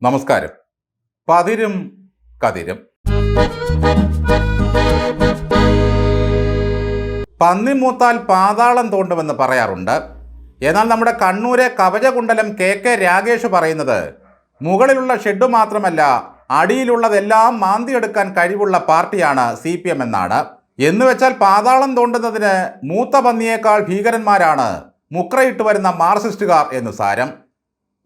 നമസ്കാരം. പതിരും കതിരും. പന്നി മൂത്താൽ പാതാളം തോണ്ടുമെന്ന് പറയാറുണ്ട്. എന്നാൽ നമ്മുടെ കണ്ണൂരെ കവചകുണ്ടലം കെ രാഗേഷ് പറയുന്നത് മുകളിലുള്ള ഷെഡ് മാത്രമല്ല, അടിയിലുള്ളതെല്ലാം മാന്തിയെടുക്കാൻ കഴിവുള്ള പാർട്ടിയാണ് CPM എന്നാണ്. എന്നുവെച്ചാൽ പാതാളം തോണ്ടുന്നതിന് മൂത്ത പന്നിയേക്കാൾ ഭീകരന്മാരാണ് മുക്രയിട്ട് വരുന്ന മാർക്സിസ്റ്റുകാർ എന്നു സാരം.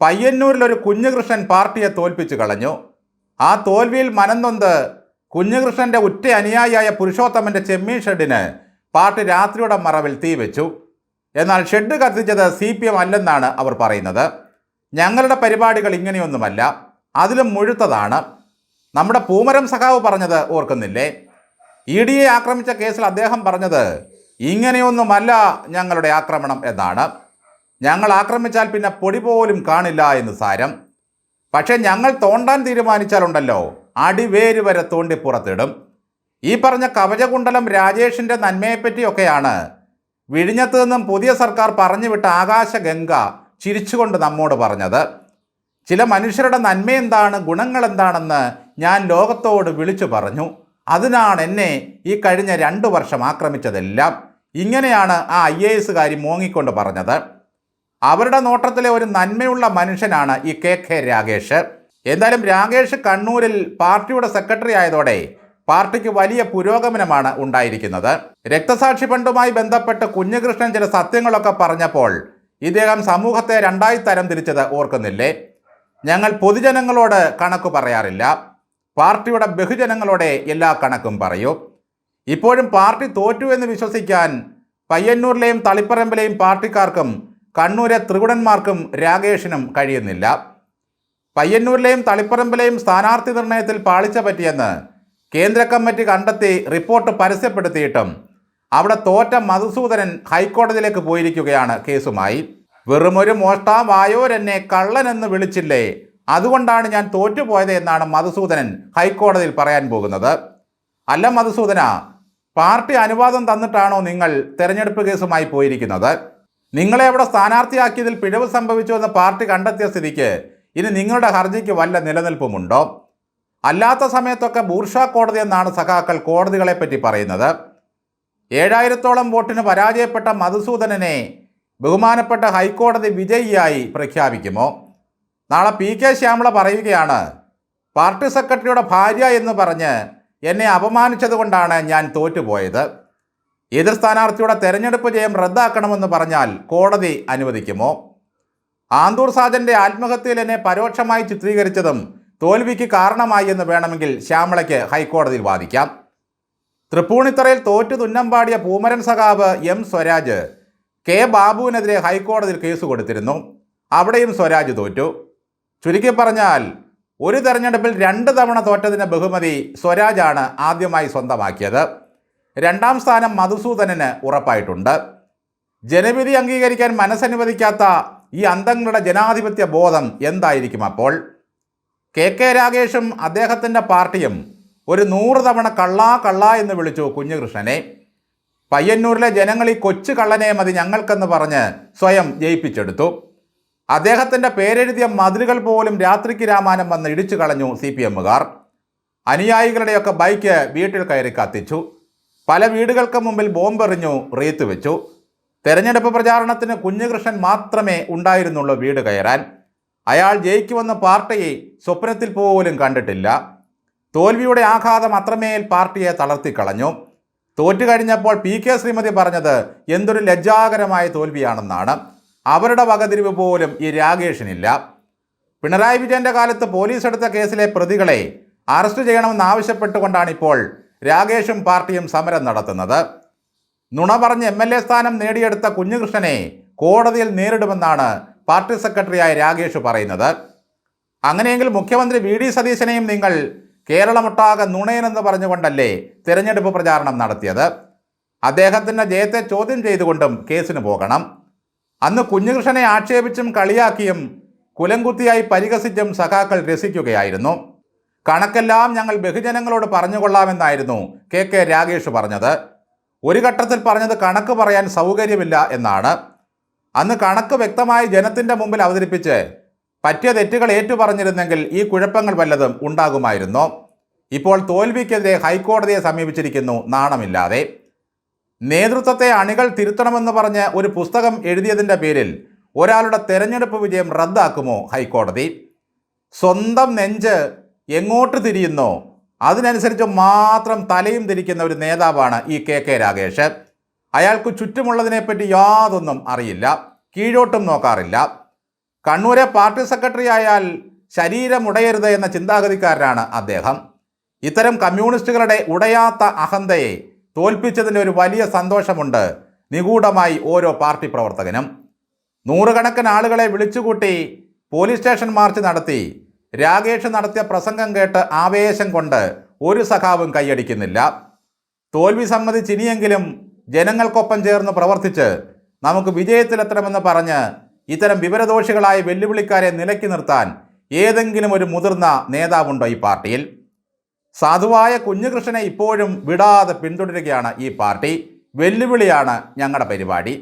പയ്യന്നൂരിലൊരു കുഞ്ഞുകൃഷ്ണൻ പാർട്ടിയെ തോൽപ്പിച്ചു കളഞ്ഞു. ആ തോൽവിയിൽ മനംനൊന്ത് കുഞ്ഞുകൃഷ്ണന്റെ ഉറ്റ അനുയായിയായ പുരുഷോത്തമന്റെ ചെമ്മീൻ ഷെഡിന് പാർട്ടി രാത്രിയുടെ മറവിൽ തീവെച്ചു. എന്നാൽ ഷെഡ് കത്തിച്ചത് CPM അല്ലെന്നാണ് അവർ പറയുന്നത്. ഞങ്ങളുടെ പരിപാടികൾ ഇങ്ങനെയൊന്നുമല്ല, അതിലും മുഴുത്തതാണ്. നമ്മുടെ പൂമരം സഖാവ് പറഞ്ഞത് ഓർക്കുന്നില്ലേ? ED ആക്രമിച്ച കേസിൽ അദ്ദേഹം പറഞ്ഞത് ഇങ്ങനെയൊന്നുമല്ല ഞങ്ങളുടെ ആക്രമണം എന്നാണ്. ഞങ്ങൾ ആക്രമിച്ചാൽ പിന്നെ പൊടി പോലും കാണില്ല എന്ന് സാരം. പക്ഷെ ഞങ്ങൾ തോണ്ടാൻ തീരുമാനിച്ചാലുണ്ടല്ലോ, അടിവേര് വരെ തോണ്ടി പുറത്തിടും. ഈ പറഞ്ഞ കവചകുണ്ടലം രാജേഷിൻ്റെ നന്മയെപ്പറ്റിയൊക്കെയാണ് വിഴിഞ്ഞത്ത് നിന്നും പുതിയ സർക്കാർ പറഞ്ഞുവിട്ട ആകാശഗംഗ ചിരിച്ചുകൊണ്ട് നമ്മോട് പറഞ്ഞത്. ചില മനുഷ്യരുടെ നന്മയെന്താണ്, ഗുണങ്ങളെന്താണെന്ന് ഞാൻ ലോകത്തോട് വിളിച്ചു പറഞ്ഞു. അതിനാണ് എന്നെ ഈ കഴിഞ്ഞ 2 വർഷം ആക്രമിച്ചതെല്ലാം. ഇങ്ങനെയാണ് ആ IAS മോങ്ങിക്കൊണ്ട് പറഞ്ഞത്. അവരുടെ നോട്ടത്തിലെ ഒരു നന്മയുള്ള മനുഷ്യനാണ് ഈ കെ രാഗേഷ്. എന്തായാലും രാഗേഷ് കണ്ണൂരിൽ പാർട്ടിയുടെ സെക്രട്ടറി ആയതോടെ പാർട്ടിക്ക് വലിയ പുരോഗമനമാണ് ഉണ്ടായിരിക്കുന്നത്. രക്തസാക്ഷി ഫണ്ടുമായി ബന്ധപ്പെട്ട് കുഞ്ഞുകൃഷ്ണൻ ചില സത്യങ്ങളൊക്കെ പറഞ്ഞപ്പോൾ ഇദ്ദേഹം സമൂഹത്തെ 2ആയി തരം തിരിച്ചത് ഓർക്കുന്നില്ലേ? ഞങ്ങൾ പൊതുജനങ്ങളോട് കണക്ക് പറയാറില്ല, പാർട്ടിയുടെ ബഹുജനങ്ങളോടെ എല്ലാ കണക്കും പറയൂ. ഇപ്പോഴും പാർട്ടി തോറ്റു എന്ന് വിശ്വസിക്കാൻ പയ്യന്നൂരിലെയും തളിപ്പറമ്പിലെയും പാർട്ടിക്കാർക്കും കണ്ണൂരെ ത്രികുടന്മാർക്കും രാഗേഷിനും കഴിയുന്നില്ല. പയ്യന്നൂരിലെയും തളിപ്പറമ്പിലെയും സ്ഥാനാർത്ഥി നിർണയത്തിൽ പാളിച്ച പറ്റിയെന്ന് കേന്ദ്ര കമ്മിറ്റി കണ്ടെത്തി റിപ്പോർട്ട് പരസ്യപ്പെടുത്തിയിട്ടും അവിടെ തോറ്റ മധുസൂദനൻ ഹൈക്കോടതിയിലേക്ക് പോയിരിക്കുകയാണ് കേസുമായി. വെറുമൊരു മോഷ്ടാവായോരെന്നെ കള്ളനെന്ന് വിളിച്ചില്ലേ, അതുകൊണ്ടാണ് ഞാൻ തോറ്റുപോയത് എന്നാണ് മധുസൂദനൻ ഹൈക്കോടതിയിൽ പറയാൻ പോകുന്നത്. അല്ല മധുസൂദന, പാർട്ടി അനുവാദം തന്നിട്ടാണോ നിങ്ങൾ തെരഞ്ഞെടുപ്പ് കേസുമായി പോയിരിക്കുന്നത്? നിങ്ങളെ അവിടെ സ്ഥാനാർത്ഥിയാക്കിയതിൽ പിഴവ് സംഭവിച്ചുവെന്ന് പാർട്ടി കണ്ടെത്തിയ സ്ഥിതിക്ക് ഇനി നിങ്ങളുടെ ഹർജിക്ക് വല്ല നിലനിൽപ്പുമുണ്ടോ? അല്ലാത്ത സമയത്തൊക്കെ ബൂർഷാ കോടതി എന്നാണ് സഖാക്കൾ കോടതികളെപ്പറ്റി പറയുന്നത്. 7000ഓളം വോട്ടിന് പരാജയപ്പെട്ട മധുസൂദനനെ ബഹുമാനപ്പെട്ട ഹൈക്കോടതി വിജയിയായി പ്രഖ്യാപിക്കുമോ? നാളെ PK ശ്യാമള പറയുകയാണ്, പാർട്ടി സെക്രട്ടറിയുടെ ഭാര്യ എന്ന് പറഞ്ഞ് എന്നെ അപമാനിച്ചതുകൊണ്ടാണ് ഞാൻ തോറ്റുപോയത്. എതിർ സ്ഥാനാർത്ഥിയുടെ തെരഞ്ഞെടുപ്പ് ജയം റദ്ദാക്കണമെന്ന് പറഞ്ഞാൽ കോടതി അനുവദിക്കുമോ? ആന്തൂർ സാജന്റെ ആത്മഹത്യയിൽ എന്നെ പരോക്ഷമായി ചിത്രീകരിച്ചതും തോൽവിക്ക് കാരണമായി എന്ന് വേണമെങ്കിൽ ശ്യാമളയ്ക്ക് ഹൈക്കോടതിയിൽ വാദിക്കാം. തൃപ്പൂണിത്തറയിൽ തോറ്റു തുന്നമ്പാടിയ പൂമരൻ സഖാവ് M സ്വരാജ് K ബാബുവിനെതിരെ ഹൈക്കോടതിയിൽ കേസ് കൊടുത്തിരുന്നു. അവിടെയും സ്വരാജ് തോറ്റു. ചുരുക്കി പറഞ്ഞാൽ ഒരു തെരഞ്ഞെടുപ്പിൽ 2 തവണ തോറ്റതിൻ്റെ ബഹുമതി സ്വരാജാണ് ആദ്യമായി സ്വന്തമാക്കിയത്. 2ാം സ്ഥാനം മധുസൂദനന് ഉറപ്പായിട്ടുണ്ട്. ജനവിധി അംഗീകരിക്കാൻ മനസ്സനുവദിക്കാത്ത ഈ അന്തങ്ങളുടെ ജനാധിപത്യ ബോധം എന്തായിരിക്കും അപ്പോൾ? കെ രാഗേഷും അദ്ദേഹത്തിൻ്റെ പാർട്ടിയും ഒരു 100 തവണ കള്ളാ എന്ന് വിളിച്ചു കുഞ്ഞുകൃഷ്ണനെ. പയ്യന്നൂരിലെ ജനങ്ങൾ ഈ കൊച്ചു കള്ളനെ മതി ഞങ്ങൾക്കെന്ന് പറഞ്ഞ് സ്വയം ജയിപ്പിച്ചെടുത്തു. അദ്ദേഹത്തിൻ്റെ പേരെഴുതിയ മതിലുകൾ പോലും രാത്രിക്ക് രാമാനം വന്ന് ഇടിച്ചു കളഞ്ഞു CPMകാർ. അനുയായികളുടെയൊക്കെ ബൈക്ക് വീട്ടിൽ കയറി കത്തിച്ചു. പല വീടുകൾക്ക് മുമ്പിൽ ബോംബെറിഞ്ഞു, റീത്ത് വെച്ചു. തെരഞ്ഞെടുപ്പ് പ്രചാരണത്തിന് കുഞ്ഞുകൃഷ്ണൻ മാത്രമേ ഉണ്ടായിരുന്നുള്ളൂ വീട് കയറാൻ. അയാൾ ജയിക്കുമെന്ന് പാർട്ടി സ്വപ്നത്തിൽ പോലും കണ്ടിട്ടില്ല. തോൽവിയുടെ ആഘാതം അത്രമേൽ പാർട്ടിയെ തളർത്തിക്കളഞ്ഞു. തോറ്റു കഴിഞ്ഞപ്പോൾ PK ശ്രീമതി പറഞ്ഞത് എന്തൊരു ലജ്ജാകരമായ തോൽവിയാണെന്നാണ്. അവരുടെ വകതിരിവ് പോലും ഈ രാഗേഷിനില്ല. പിണറായി വിജയൻ്റെ കാലത്ത് പോലീസ് എടുത്ത കേസിലെ പ്രതികളെ അറസ്റ്റ് ചെയ്യണമെന്നാവശ്യപ്പെട്ടുകൊണ്ടാണ് ഇപ്പോൾ രാഗേഷും പാർട്ടിയും സമരം നടത്തുന്നത്. നുണ പറഞ്ഞ് MLA സ്ഥാനം നേടിയെടുത്ത കുഞ്ഞുകൃഷ്ണനെ കോടതിയിൽ നേരിടുമെന്നാണ് പാർട്ടി സെക്രട്ടറിയായ രാഗേഷ് പറയുന്നത്. അങ്ങനെയെങ്കിൽ മുഖ്യമന്ത്രി VD സതീശനെയും നിങ്ങൾ കേരളമൊട്ടാകെ നുണയനെന്ന് പറഞ്ഞുകൊണ്ടല്ലേ തിരഞ്ഞെടുപ്പ് പ്രചാരണം നടത്തിയത്? അദ്ദേഹത്തിൻ്റെ ജയത്തെ ചോദ്യം ചെയ്തുകൊണ്ടും കേസിന് പോകണം. അന്ന് കുഞ്ഞുകൃഷ്ണനെ ആക്ഷേപിച്ചും കളിയാക്കിയും കുലംകുത്തിയായി പരിഹസിച്ചും സഖാക്കൾ രസിക്കുകയായിരുന്നു. കണക്കെല്ലാം ഞങ്ങൾ ബഹുജനങ്ങളോട് പറഞ്ഞുകൊള്ളാമെന്നായിരുന്നു കെ രാഗേഷ് പറഞ്ഞത്. ഒരു ഘട്ടത്തിൽ പറഞ്ഞത് കണക്ക് പറയാൻ സൗകര്യമില്ല എന്നാണ്. അന്ന് കണക്ക് വ്യക്തമായി ജനത്തിൻ്റെ മുമ്പിൽ അവതരിപ്പിച്ച് പറ്റിയ തെറ്റുകൾ ഏറ്റുപറഞ്ഞിരുന്നെങ്കിൽ ഈ കുഴപ്പങ്ങൾ വല്ലതും ഉണ്ടാകുമായിരുന്നോ? ഇപ്പോൾ തോൽവിക്കെതിരെ ഹൈക്കോടതിയെ സമീപിച്ചിരിക്കുന്നു നാണമില്ലാതെ. നേതൃത്വത്തെ അണികൾ തിരുത്തണമെന്ന് പറഞ്ഞ് ഒരു പുസ്തകം എഴുതിയതിൻ്റെ പേരിൽ ഒരാളുടെ തെരഞ്ഞെടുപ്പ് വിജയം റദ്ദാക്കുമോ ഹൈക്കോടതി? സ്വന്തം നെഞ്ച് എങ്ങോട്ട് തിരിയുന്നോ അതിനനുസരിച്ച് മാത്രം തലയും തിരിക്കുന്ന ഒരു നേതാവാണ് ഈ കെ രാഗേഷ്. അയാൾക്ക് ചുറ്റുമുള്ളതിനെപ്പറ്റി യാതൊന്നും അറിയില്ല, കീഴോട്ടും നോക്കാറില്ല. കണ്ണൂരെ പാർട്ടി സെക്രട്ടറി ആയാൽ ശരീരമുടയരുത് എന്ന ചിന്താഗതിക്കാരനാണ് അദ്ദേഹം. ഇത്തരം കമ്മ്യൂണിസ്റ്റുകളുടെ ഉടയാത്ത അഹന്തയെ തോൽപ്പിച്ചതിൻ്റെ ഒരു വലിയ സന്തോഷമുണ്ട് നിഗൂഢമായി ഓരോ പാർട്ടി പ്രവർത്തകനും. നൂറുകണക്കിന് ആളുകളെ വിളിച്ചുകൂട്ടി പോലീസ് സ്റ്റേഷൻ മാർച്ച് നടത്തി രാഗേഷ് നടത്തിയ പ്രസംഗം കേട്ട് ആവേശം കൊണ്ട് ഒരു സഖാവും കൈയടിക്കുന്നില്ല. തോൽവി സമ്മതിച്ച് ഇനിയെങ്കിലും ജനങ്ങൾക്കൊപ്പം ചേർന്ന് പ്രവർത്തിച്ച് നമുക്ക് വിജയത്തിലെത്തണമെന്ന് പറഞ്ഞ് ഇത്തരം വിവരദോഷികളായ വെല്ലുവിളിക്കാരെ നിലയ്ക്ക് നിർത്താൻ ഏതെങ്കിലും ഒരു മുതിർന്ന നേതാവുണ്ടോ ഈ പാർട്ടിയിൽ? സാധുവായ കുഞ്ഞുകൃഷ്ണനെ ഇപ്പോഴും വിടാതെ പിന്തുടരുകയാണ് ഈ പാർട്ടി. വെല്ലുവിളിയാണ് ഞങ്ങളുടെ പരിപാടി.